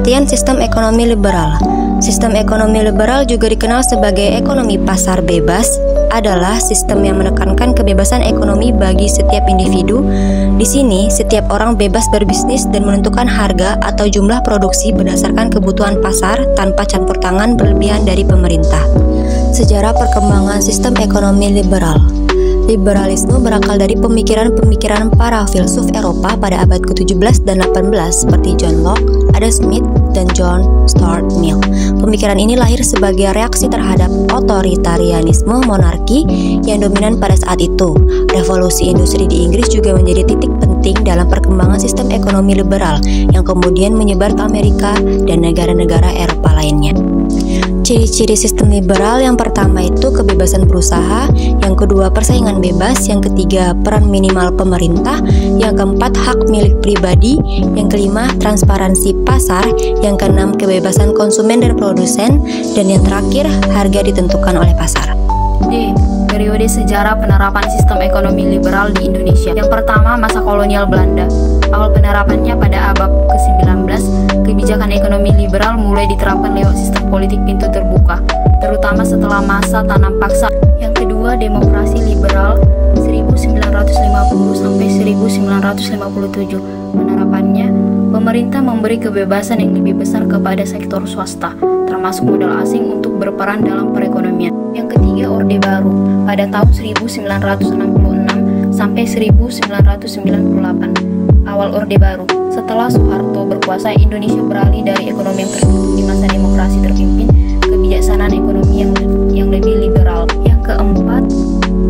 Pengertian sistem ekonomi liberal. Sistem ekonomi liberal juga dikenal sebagai ekonomi pasar bebas, adalah sistem yang menekankan kebebasan ekonomi bagi setiap individu. Di sini, setiap orang bebas berbisnis dan menentukan harga atau jumlah produksi berdasarkan kebutuhan pasar tanpa campur tangan berlebihan dari pemerintah. Sejarah perkembangan sistem ekonomi liberal. Liberalisme berakal dari pemikiran-pemikiran para filsuf Eropa pada abad ke-17 dan 18 seperti John Locke, Adam Smith, dan John Stuart Mill. Pemikiran ini lahir sebagai reaksi terhadap otoritarianisme monarki yang dominan pada saat itu. Revolusi industri di Inggris juga menjadi titik penting dalam perkembangan sistem ekonomi liberal yang kemudian menyebar ke Amerika dan negara-negara Eropa lainnya. Ciri-ciri sistem liberal yang pertama itu kebebasan berusaha, yang kedua persaingan bebas, yang ketiga peran minimal pemerintah, yang keempat hak milik pribadi, yang kelima transparansi pasar, yang keenam kebebasan konsumen dan produsen, dan yang terakhir harga ditentukan oleh pasar. D. Periode sejarah penerapan sistem ekonomi liberal di Indonesia. Yang pertama, masa kolonial Belanda. Awal penerapannya pada abad ke-19, kebijakan ekonomi liberal mulai diterapkan lewat sistem politik pintu terbuka, terutama setelah masa tanam paksa. Yang kedua, demokrasi liberal 1950 sampai 1957. Penerapannya, pemerintah memberi kebebasan yang lebih besar kepada sektor swasta, termasuk modal asing untuk berperan dalam perekonomian. Yang ketiga, Orde Baru pada tahun 1966 sampai 1998. Awal Orde Baru. Setelah Soeharto berkuasa, Indonesia beralih dari ekonomi yang tertutup di masa demokrasi terpimpin ke kebijaksanaan ekonomi yang lebih liberal. Yang keempat,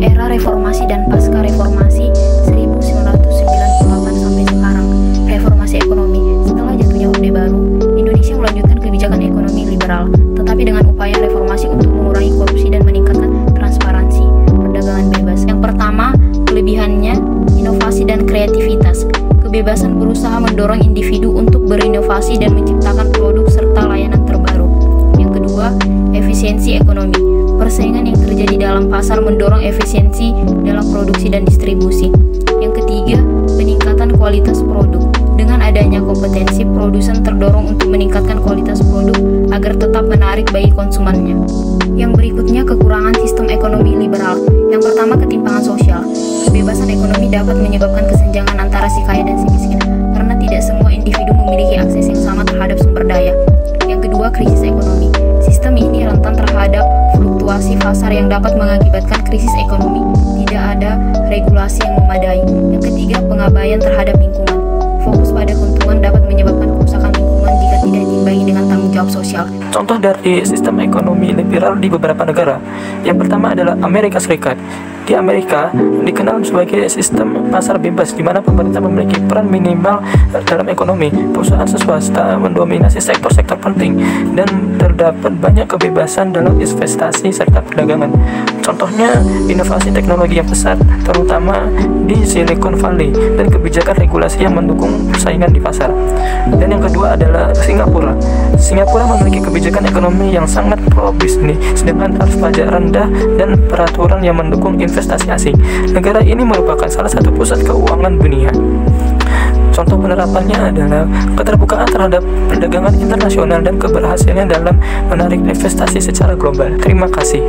era reformasi dan pasca reformasi 1998 sampai sekarang. Reformasi ekonomi. Setelah jatuhnya Orde Baru, Indonesia melanjutkan kebijakan ekonomi liberal, tetapi dengan upaya reformasi untuk mengurangi korupsi dan meningkatkan transparansi perdagangan bebas. Yang pertama, kelebihannya inovasi dan kreativitas. Kebebasan berusaha mendorong individu untuk berinovasi dan menciptakan produk serta layanan terbaru. Yang kedua, efisiensi ekonomi. Persaingan yang terjadi dalam pasar mendorong efisiensi dalam produksi dan distribusi. Yang ketiga, peningkatan kualitas produk. Dengan adanya kompetensi, produsen terdorong untuk meningkatkan kualitas produk agar tetap menarik bagi konsumennya. Yang berikutnya, kekurangan sistem ekonomi liberal. Yang pertama, ketimpangan sosial. Kebebasan ekonomi dapat menyebabkan kesenjangan antara si kaya dan si miskin, karena tidak semua individu memiliki akses yang sama terhadap sumber daya. Yang kedua, krisis ekonomi. Sistem ini rentan terhadap fluktuasi pasar yang dapat mengakibatkan krisis ekonomi. Tidak ada regulasi yang memadai. Yang ketiga, pengabaian terhadap lingkungan. Fokus pada keuntungan dapat menyebabkan kerusakan lingkungan jika tidak diimbangi dengan tanggung jawab sosial. Contoh dari sistem ekonomi liberal di beberapa negara. Yang pertama adalah Amerika Serikat. Di Amerika dikenal sebagai sistem pasar bebas, di mana pemerintah memiliki peran minimal dalam ekonomi. Perusahaan swasta mendominasi sektor-sektor penting dan terdapat banyak kebebasan dalam investasi serta perdagangan. Contohnya inovasi teknologi yang besar, terutama di Silicon Valley, dan kebijakan regulasi yang mendukung persaingan di pasar. Dan yang kedua adalah Singapura. Singapura memiliki kebijakan ekonomi yang sangat pro bisnis dengan tarif pajak rendah dan peraturan yang mendukung investasi asing. Negara ini merupakan salah satu pusat keuangan dunia. Contoh penerapannya adalah keterbukaan terhadap perdagangan internasional dan keberhasilan dalam menarik investasi secara global. Terima kasih.